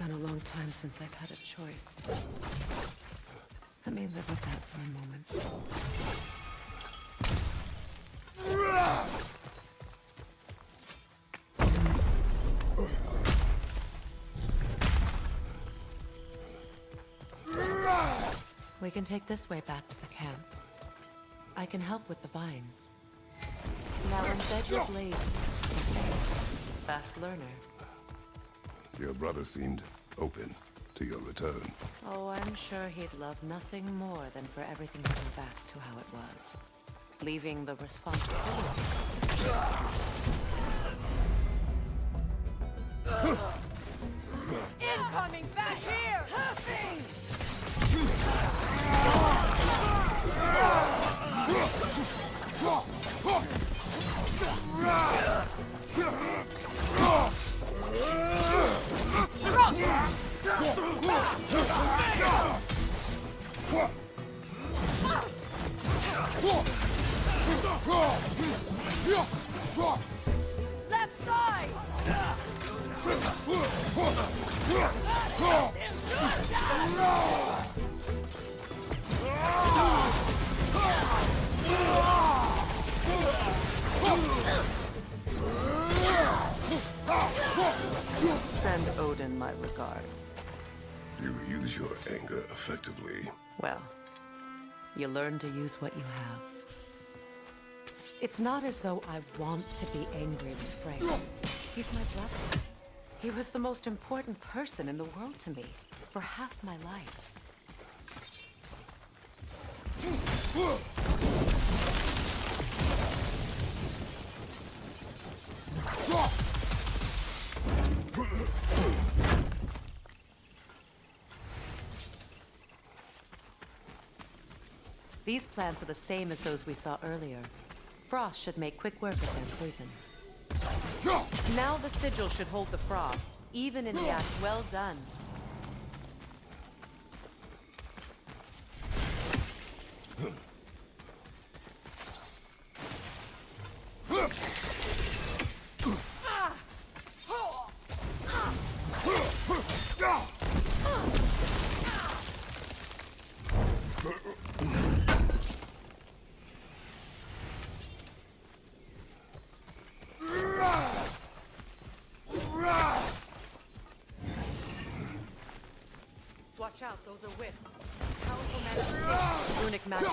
been a long time since I've had a choice. Let me live with that for a moment. We can take this way back to the camp. I can help with the vines. Now embed your blade. Fast learner. Your brother seemed open to your return. Oh, I'm sure he'd love nothing more than for everything to go back to how it was. Leaving the responsibility. Incoming back here! Left side! Send Odin my regards. You use your anger effectively. Well, you learn to use what you have. It's not as though I want to be angry with Frey. He's my brother. He was the most important person in the world to me for half my life. These plants are the same as those we saw earlier. Frost should make quick work of their poison. Now the sigil should hold the frost, even in the act. Well done. Watch out, those are wisps. Powerful magic. Runic magic.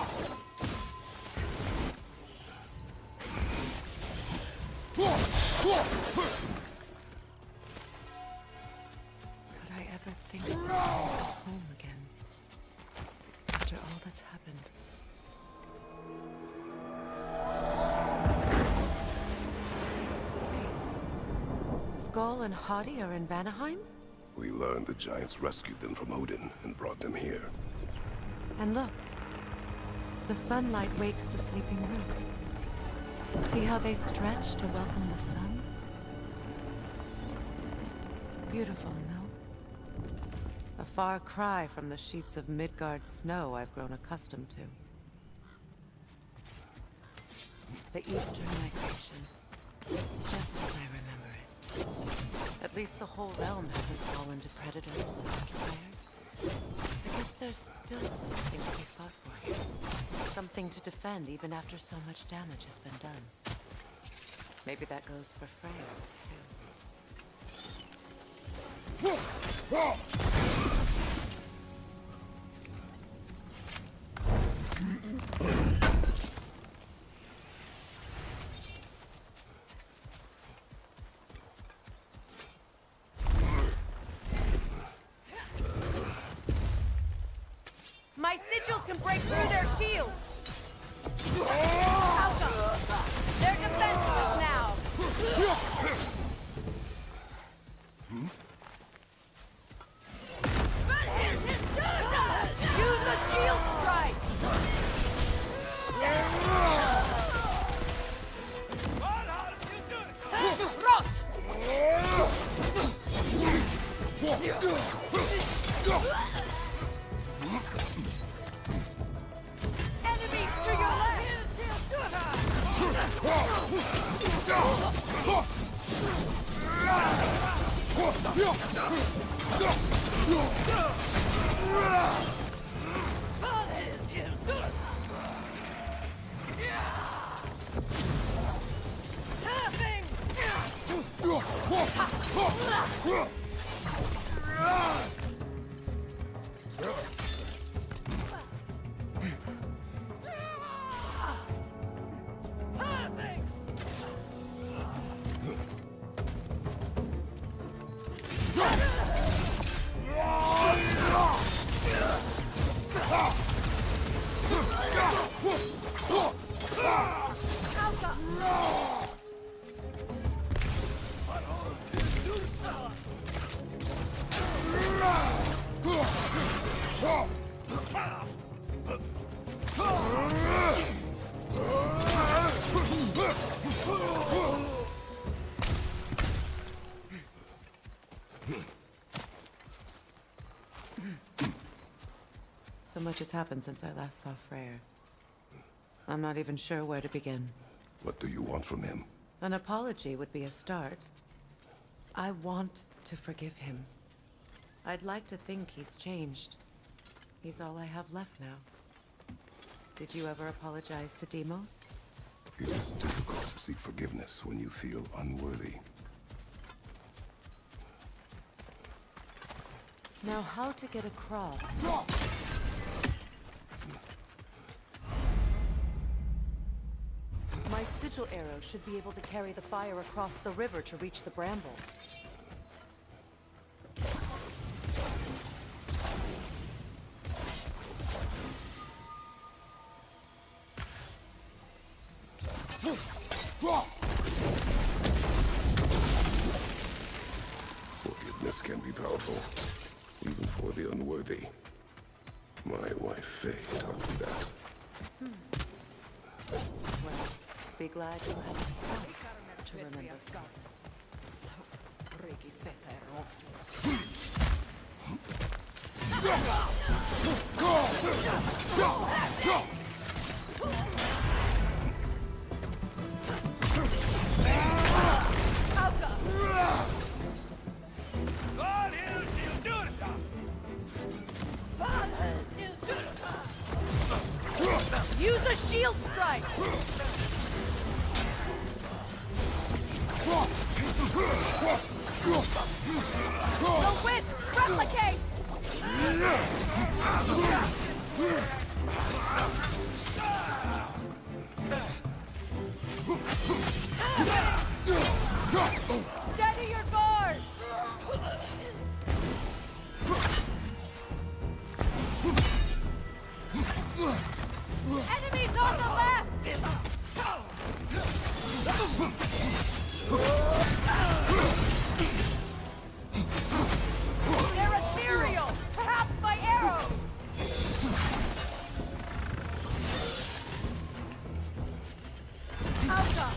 Could I ever think of home again? After all that's happened. Wait. Skull and Hati are in Vanaheim? We learned the giants rescued them from Odin and brought them here. And look, the sunlight wakes the sleeping roots. See how they stretch to welcome the sun? Beautiful, no? A far cry from the sheets of Midgard snow I've grown accustomed to. The Eastern migration. It's just as I remember it. At least the whole realm hasn't fallen to predators and occupiers. I guess there's still something to be fought for here. Something to defend even after so much damage has been done. Maybe that goes for Freya, too. My sigils can break through their shields! They're defenseless now! Use the shield strike! Frost! Enemies to your left! So much has happened since I last saw Freyr. I'm not even sure where to begin. What do you want from him? An apology would be a start. I want to forgive him. I'd like to think he's changed. He's all I have left now. Did you ever apologize to Demos? It is difficult to seek forgiveness when you feel unworthy. Now, how to get across? My sigil arrow should be able to carry the fire across the river to reach the bramble. Forgiveness can be powerful, even for the unworthy. My wife Faye taught me that. Well, be glad you have a spouse to remember. Use a shield strike! The wisp replicates! Steady your guard! Enemies on the left! They're ethereal! Perhaps my arrows! Alka!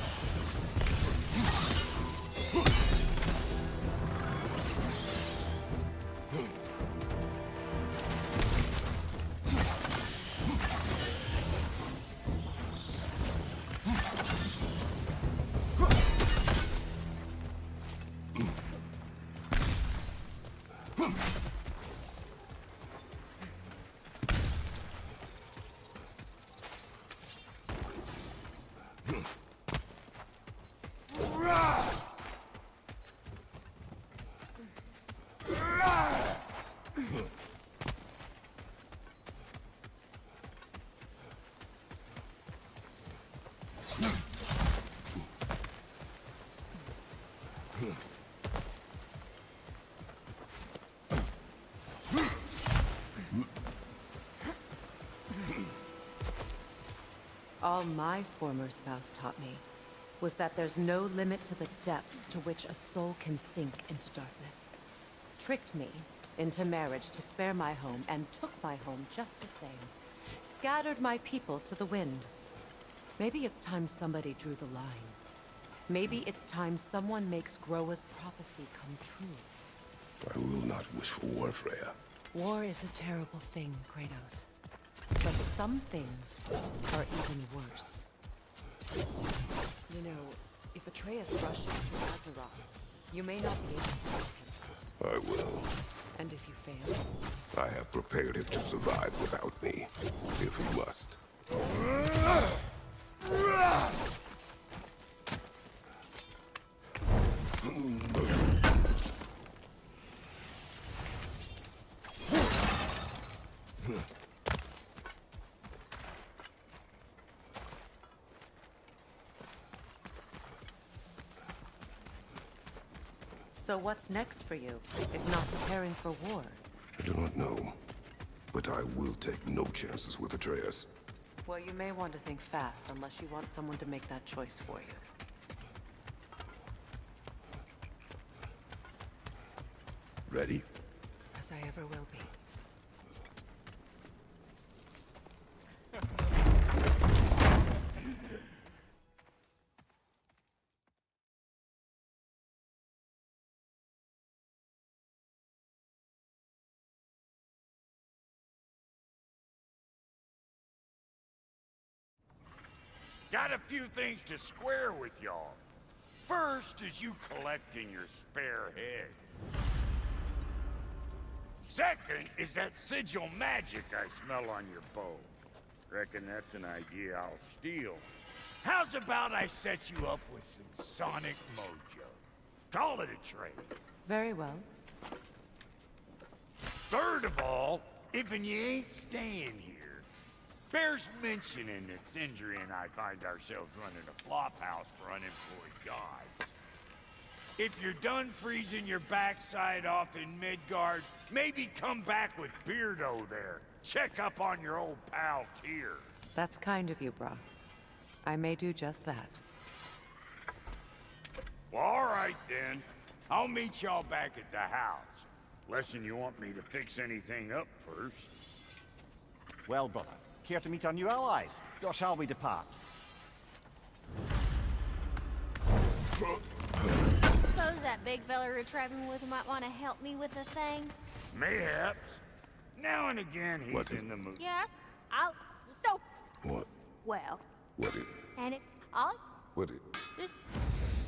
All my former spouse taught me was that there's no limit to the depth to which a soul can sink into darkness. Tricked me into marriage to spare my home and took my home just the same. Scattered my people to the wind. Maybe it's time somebody drew the line. Maybe it's time someone makes Groa's prophecy come true. I will not wish for war, Freya. War is a terrible thing, Kratos. But some things are even worse. You know, if Atreus rushes to Ragnarok, you may not be able to save him. I will. And if you fail? I have prepared him to survive without me, if he must. So what's next for you, if not preparing for war? I do not know, but I will take no chances with Atreus. Well, you may want to think fast, unless you want someone to make that choice for you. Ready? As I ever will be. Got a few things to square with y'all. First is you collecting your spare heads. Second is that sigil magic I smell on your bow. Reckon that's an idea I'll steal. How's about I set you up with some sonic mojo? Call it a trade. Very well. Third of all, if you ain't staying here, bears mentioning that Sindri and I find ourselves running a flop house for unemployed gods. If you're done freezing your backside off in Midgard, maybe come back with Beardo there. Check up on your old pal Tyr. That's kind of you, Brock. I may do just that. Well, all right then. I'll meet y'all back at the house. Lesson you want me to fix anything up first. Well, brother, care to meet our new allies? Or shall we depart? Suppose that big fella you're traveling with might want to help me with a thing? Mayhaps. Now and again, he's What is in the mood. Yes. So, What? well, What is? and I'll What is? just...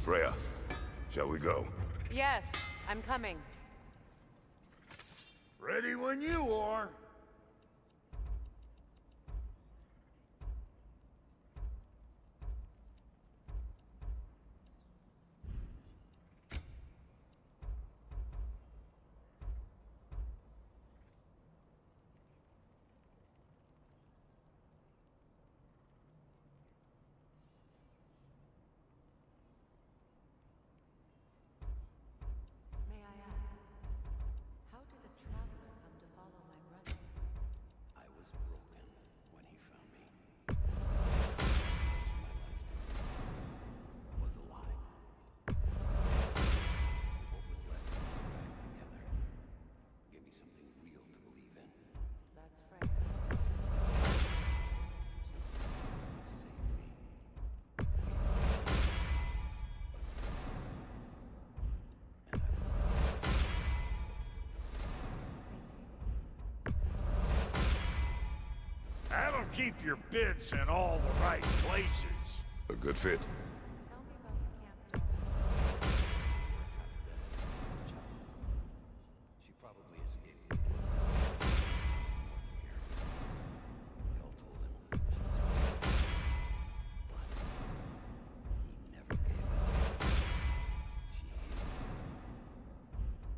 Freya, shall we go? Yes, I'm coming. Ready when you are. May I ask, how did a traveler come to follow my brother? I was broken when he found me. My life was a lie. What was left of us back together gave me something real to believe in. That's Freya. Saved me. And That'll keep your bits in all the right places. A good fit. Tell me about the camp doll. she probably escaped the north of here. We all told him she was but he never gave up. She hated him.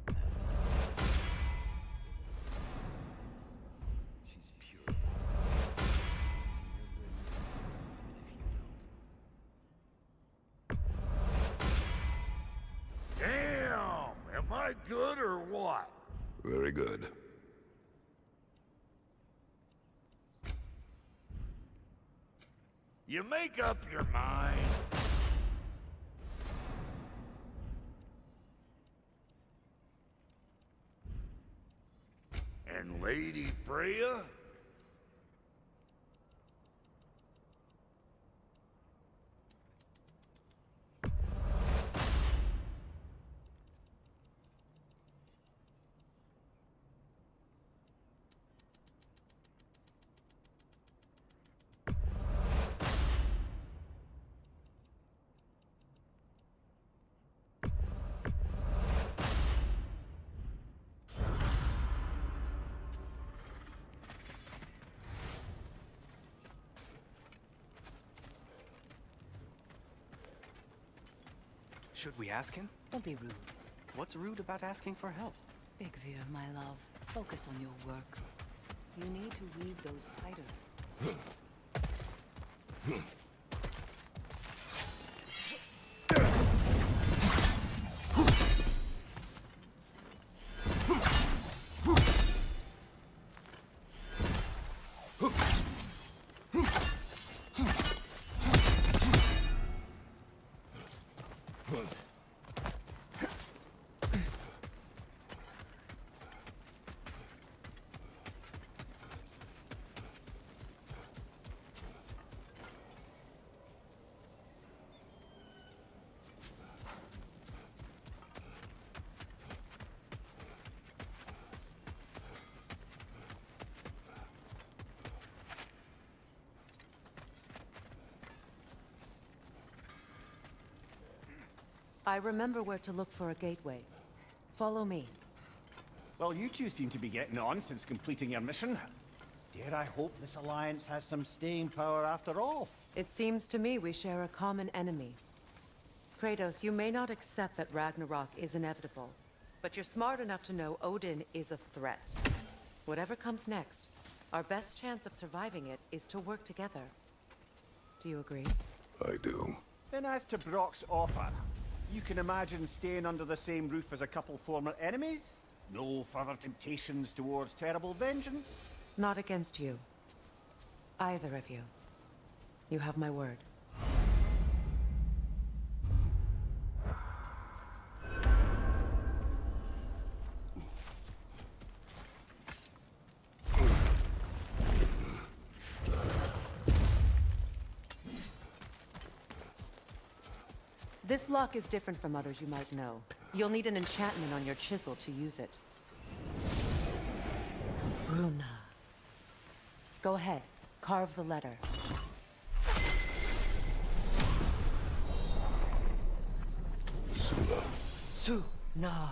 As an she's pure. Damn! Am I good or what? Very good. You make up your mind. And Lady Freya? Should we ask him? Don't be rude. What's rude about asking for help? Big Veer, my love. Focus on your work. You need to weave those tighter. I remember where to look for a gateway. Follow me. Well, you two seem to be getting on since completing your mission. Dare I hope this alliance has some staying power after all? It seems to me we share a common enemy. Kratos, you may not accept that Ragnarok is inevitable, but you're smart enough to know Odin is a threat. Whatever comes next, our best chance of surviving it is to work together. Do you agree? I do. Then as to Brock's offer, you can imagine staying under the same roof as a couple former enemies? No further temptations towards terrible vengeance? Not against you. Either of you. You have my word. This lock is different from others you might know. You'll need an enchantment on your chisel to use it. Runa. Go ahead. Carve the letter. Sula. Suna.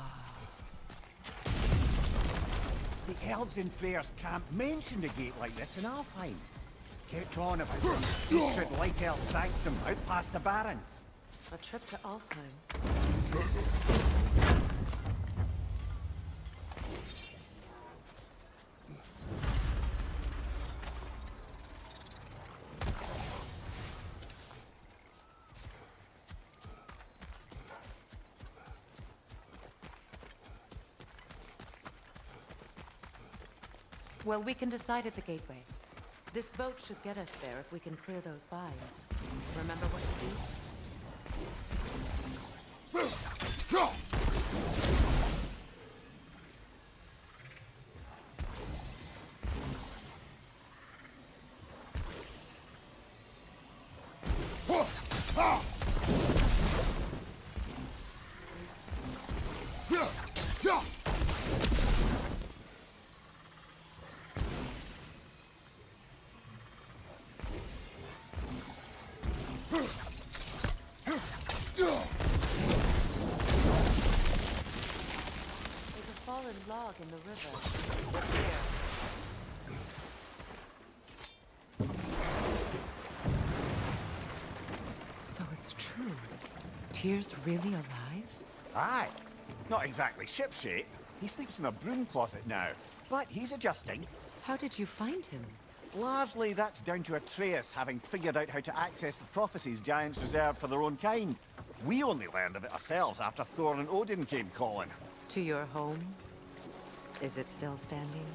The elves in Freyr's camp mentioned a gate like this in Alfheim. Kept on about some secret light elf sanctum out past the barrens. A trip to Alfheim. Well, we can decide at the gateway. This boat should get us there if we can clear those vines. Remember what to do? Log in the river. Look here. So it's true. Tyr's really alive? Aye. Not exactly shipshape. He sleeps in a broom closet now. But he's adjusting. How did you find him? Largely that's down to Atreus having figured out how to access the prophecies giants reserved for their own kind. We only learned of it ourselves after Thor and Odin came calling. To your home? Is it still standing?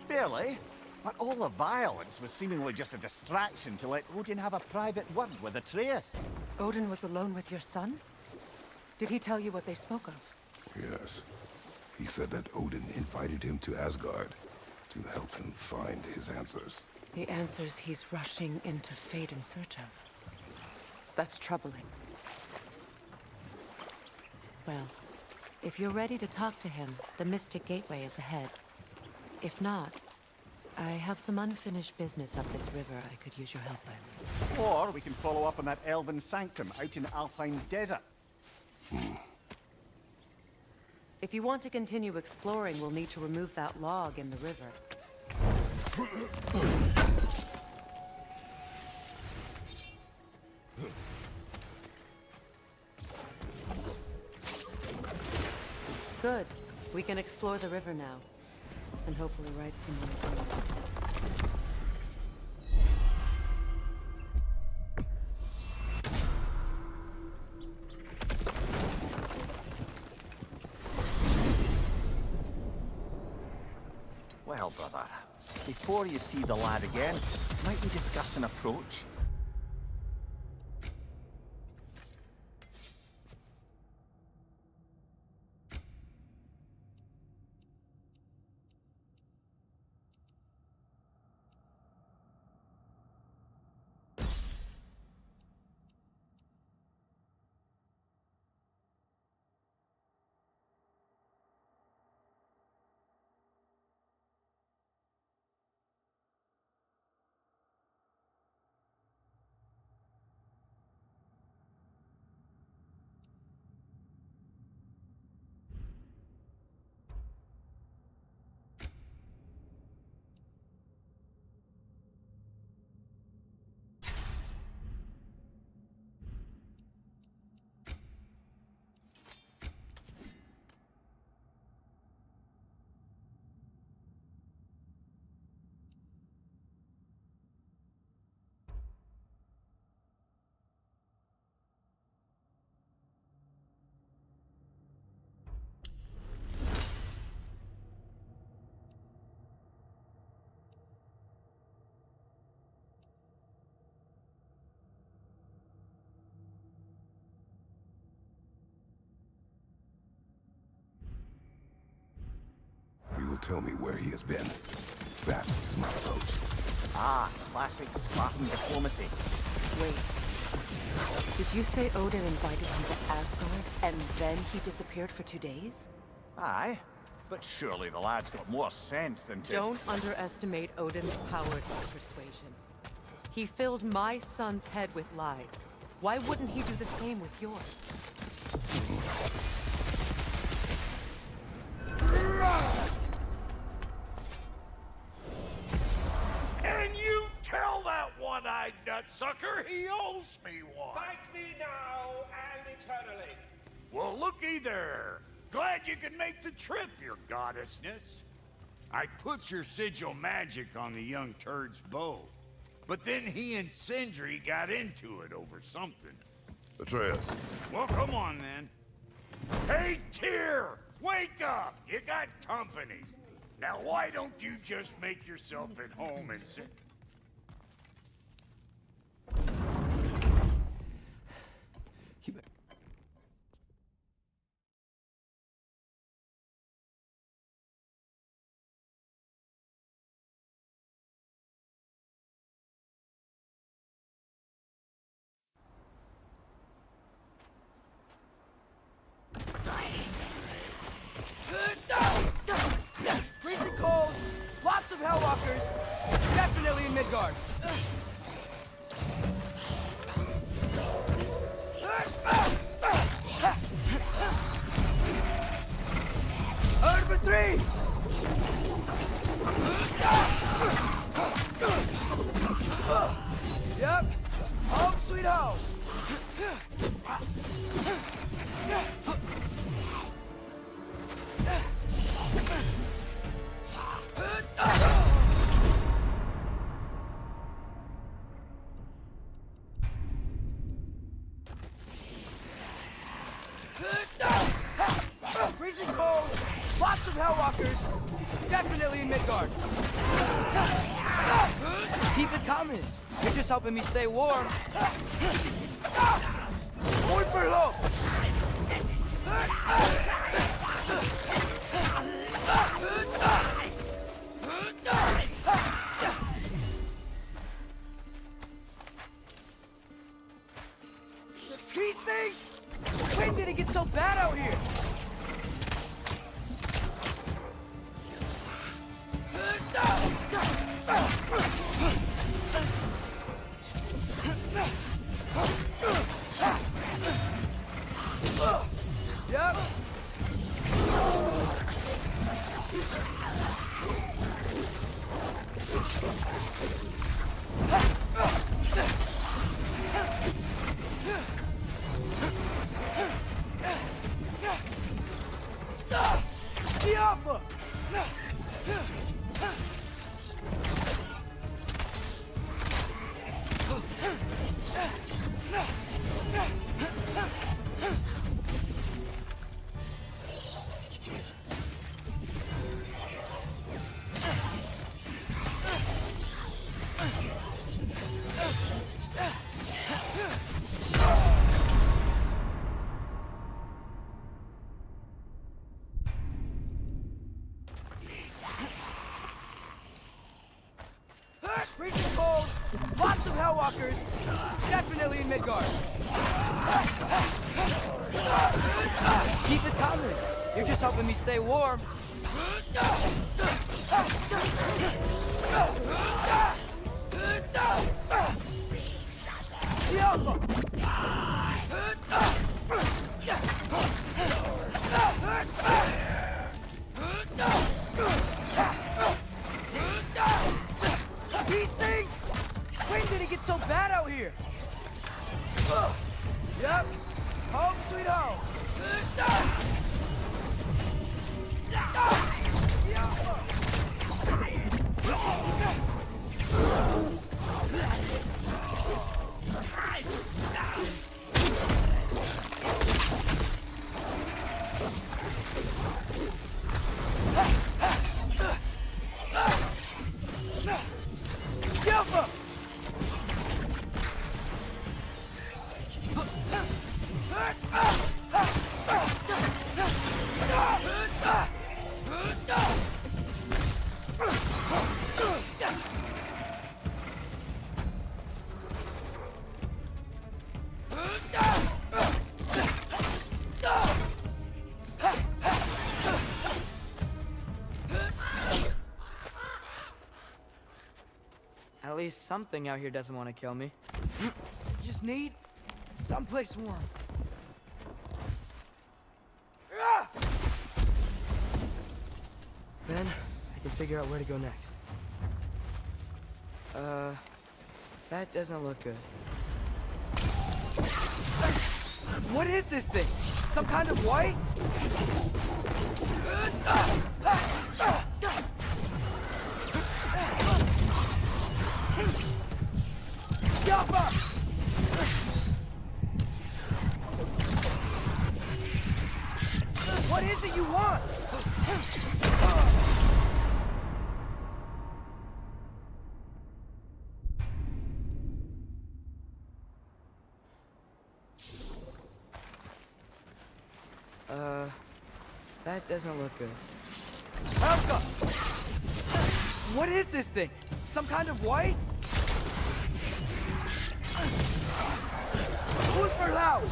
Barely. But all the violence was seemingly just a distraction to let Odin have a private word with Atreus. Odin was alone with your son? Did he tell you what they spoke of? Yes. He said that Odin invited him to Asgard to help him find his answers. The answers he's rushing into fate in search of. That's troubling. Well, if you're ready to talk to him, the Mystic Gateway is ahead. If not, I have some unfinished business up this river I could use your help with. Or we can follow up on that elven sanctum out in Alfheim's desert. If you want to continue exploring, we'll need to remove that log in the river. Good. We can explore the river now. And hopefully right some more dialogues. Well, brother, before you see the lad again, might we discuss an approach? You will tell me where he has been. That is my approach. Ah, classic Spartan diplomacy. Wait. Did you say Odin invited him to Asgard, and then he disappeared for 2 days? Aye, but surely the lad's got more sense than to... Don't underestimate Odin's powers of persuasion. He filled my son's head with lies. Why wouldn't he do the same with yours? And you tell that one-eyed nutsucker he owes me one. Fight me now and eternally. Well, looky there. Glad you could make the trip, your goddessness. I put your sigil magic on the young turd's bow. But then he and Sindri got into it over something. Atreus, Well, come on then. Hey, Tyr! Wake up! You got company. Now, why don't you just make yourself at home and sit... Keep it. Freezing cold, lots of Hellwalkers, definitely in Midgard. Over 3! Yep, home sweet home. Freezing cold, lots of Hellwalkers, definitely in Midgard. Keep it coming. You're just helping me stay warm. Muy for low. These things? When did it get so bad out here? Yep, Diablo! Freezing cold, lots of Hellwalkers, definitely in Midgard. Keep it coming. You're just helping me stay warm. Diablo! These things! When did it get so bad out here? Yep. Home sweet home. At least something out here doesn't want to kill me. Just need someplace warm. Then I can figure out where to go next. That doesn't look good. What is this thing? Some kind of white? Yappa! What is it you want? That doesn't look good. Helga! What is this thing? Some kind of white? Who's for loud?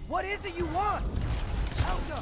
What is it you want? Helga!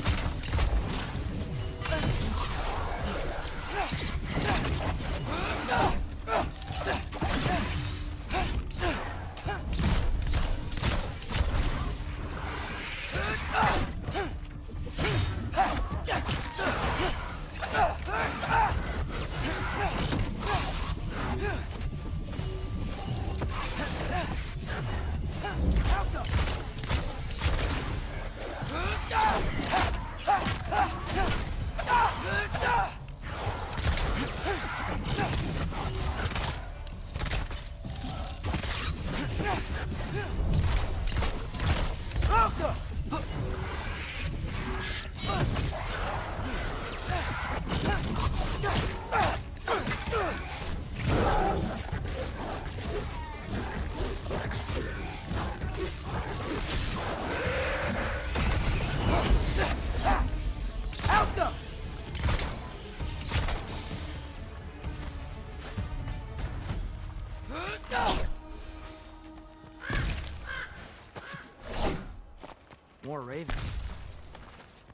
More ravens.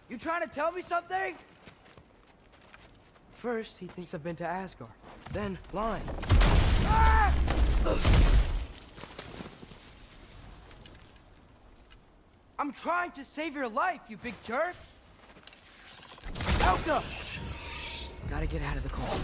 You trying to tell me something? First, he thinks I've been to Asgard. Then, lying. Ah! I'm trying to save your life, you big jerk! Helga! Gotta get out of the cold.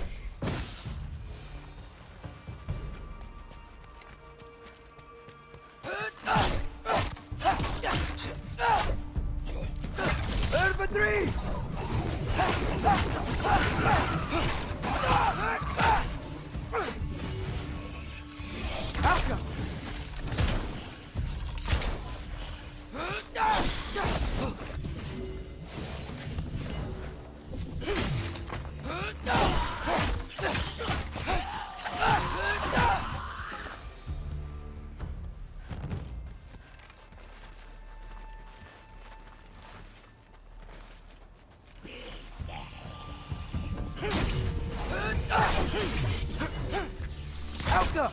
Helga!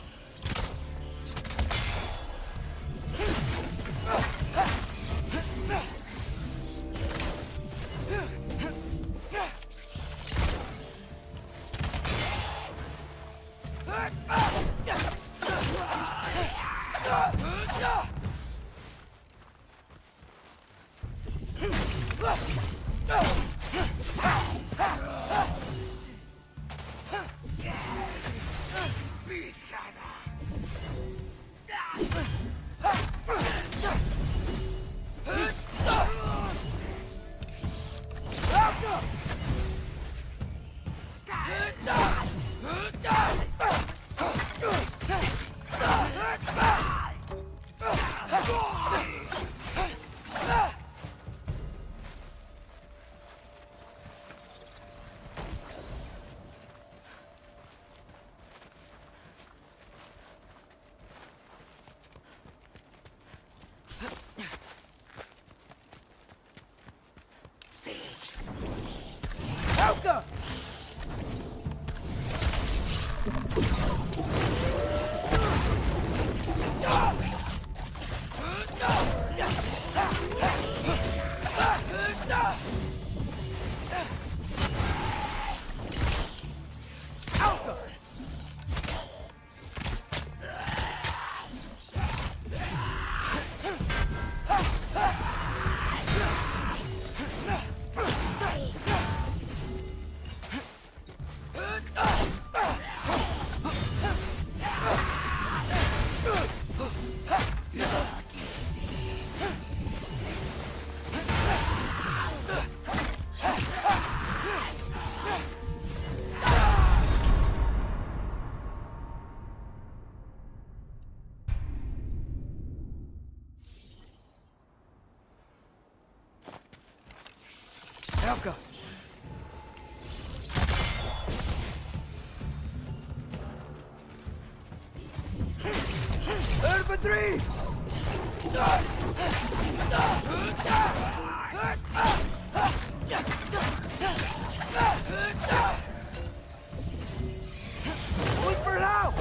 Helga! Helga! Infantry! Wait for help!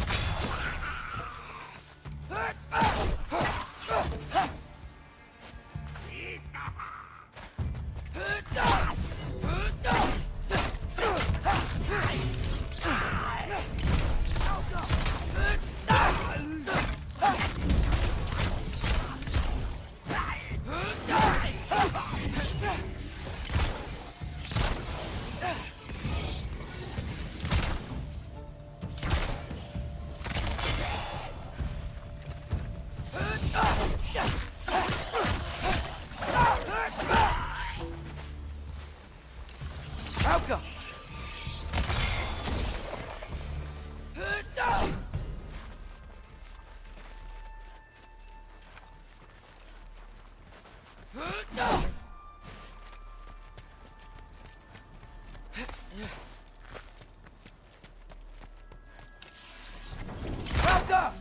Helga! Helga!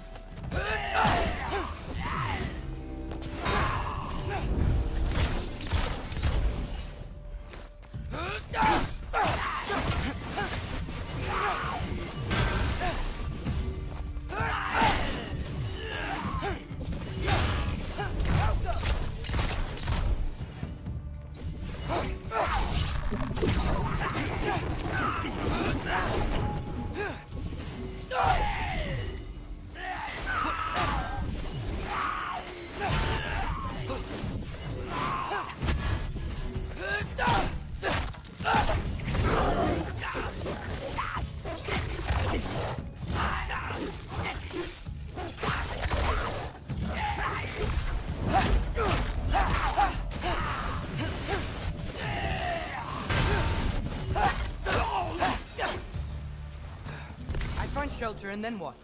Find shelter and then what?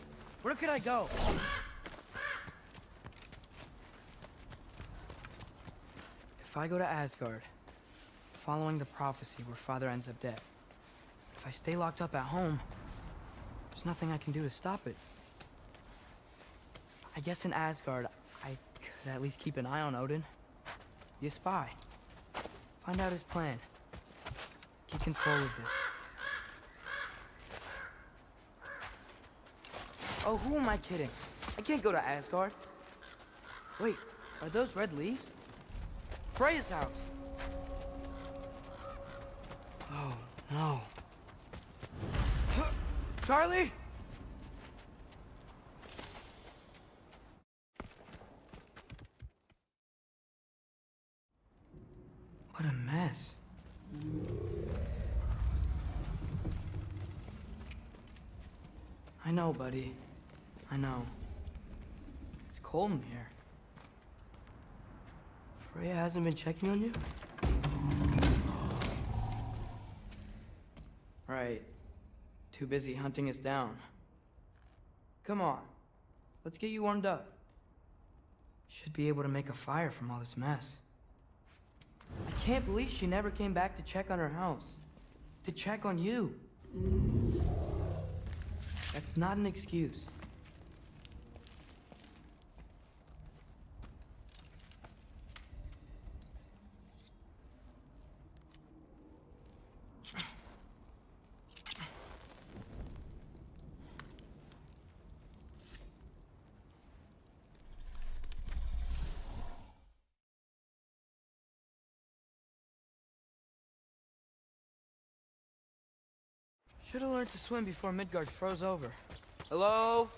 Where could I go? If I go to Asgard, following the prophecy where Father ends up dead, if I stay locked up at home, there's nothing I can do to stop it. I guess in Asgard, I could at least keep an eye on Odin. Be a spy. Find out his plan. Keep control of this. Oh, who am I kidding? I can't go to Asgard. Wait, are those red leaves? Freya's house! Oh, no. Charlie? What a mess. I know, buddy. I know. It's cold in here. Freya hasn't been checking on you? Right. Too busy hunting us down. Come on. Let's get you warmed up. Should be able to make a fire from all this mess. I can't believe she never came back to check on her house. To check on you. That's not an excuse. Should have learned to swim before Midgard froze over. Hello?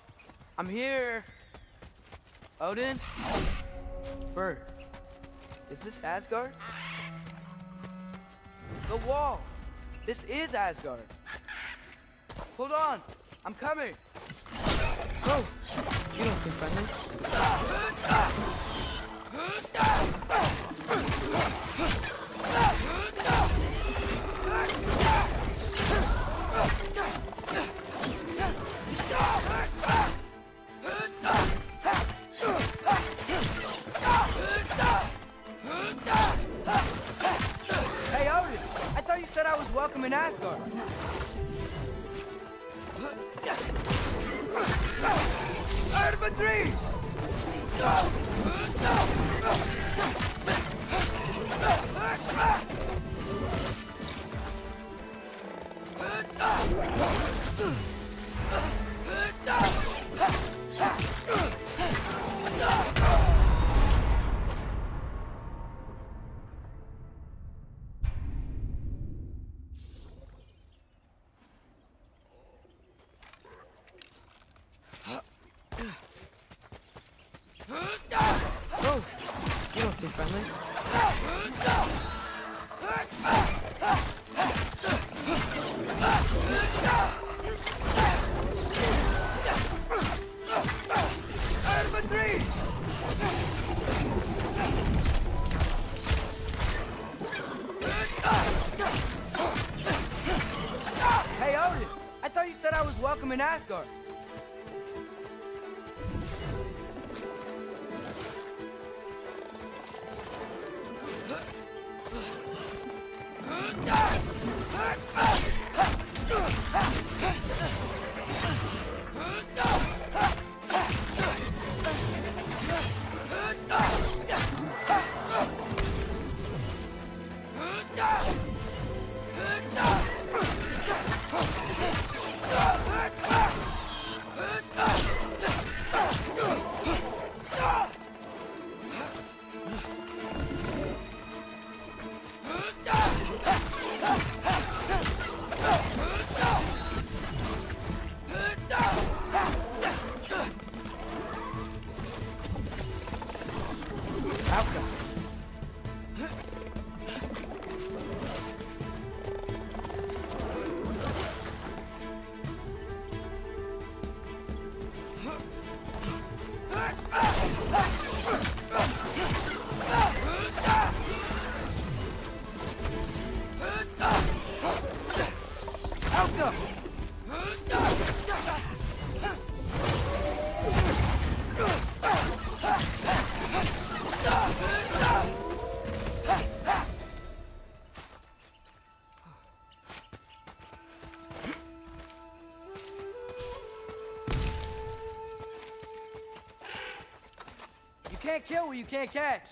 I'm here. Odin? Bird. Is this Asgard? The wall. This is Asgard. Hold on. I'm coming. Oh, you don't seem friendly. Hey, Odin! I thought you said I was welcome in Asgard. Armadry! Oh, you don't seem friendly. Hey, Odin! I thought you said I was welcome in Asgard. can't kill what you can't catch.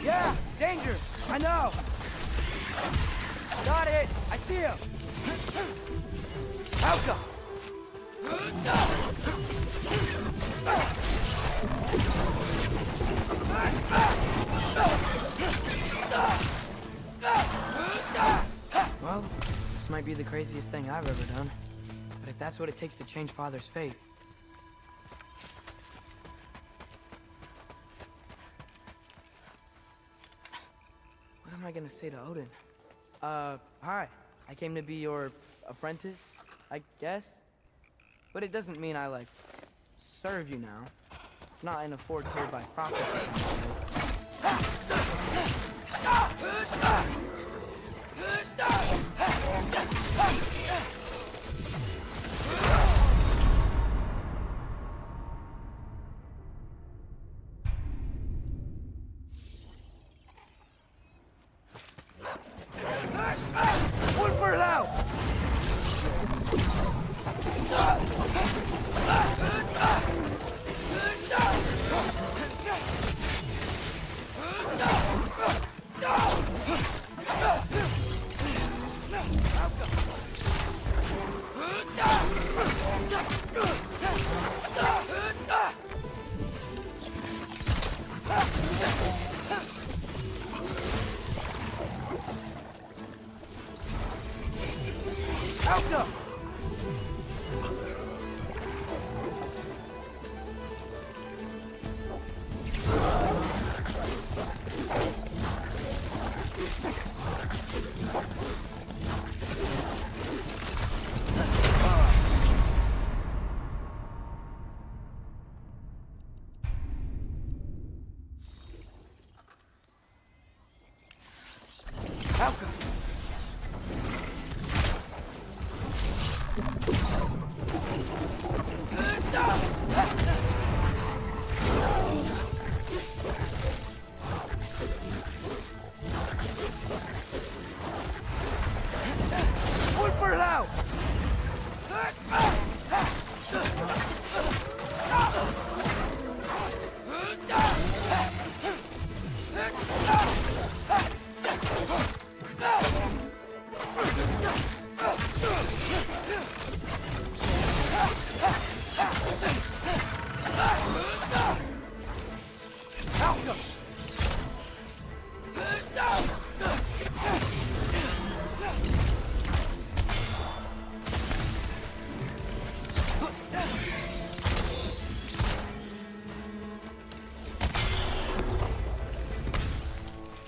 Yeah, danger! I know! Got it! I see him! Alka! Well, this might be the craziest thing I've ever done. But if that's what it takes to change Father's fate... What am I gonna say to Odin? Hi. I came to be your apprentice, I guess? But it doesn't mean I, like, serve you now. Not in a foretold by prophecy. One for now! Alka! Alka! One for now! Alka!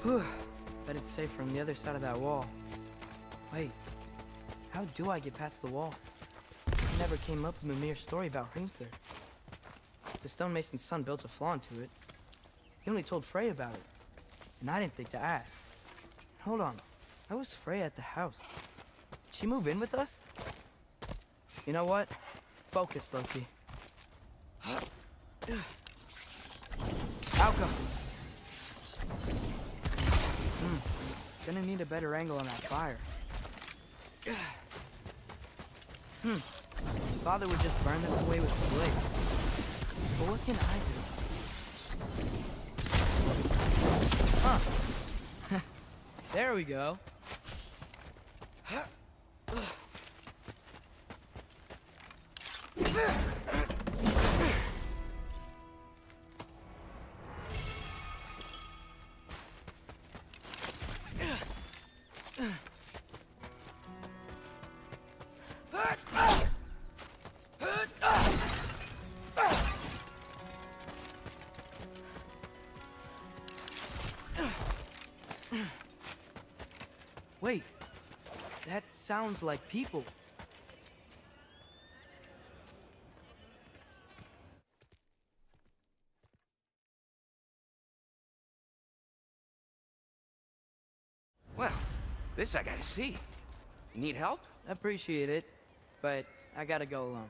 Whew. Bet it's safer on the other side of that wall. Wait. How do I get past the wall? It never came up in Mimir's story about Hrimthur. The stonemason's son built a flaw into it. He only told Frey about it. And I didn't think to ask. Hold on. How was Frey at the house? Did she move in with us? You know what? Focus, Loki. Alka! Gonna need a better angle on that fire. Father would just burn this away with the blade. But what can I do? Huh. There we go. Wait, that sounds like people. Well, this I gotta see. You need help? Appreciate it, but I gotta go alone.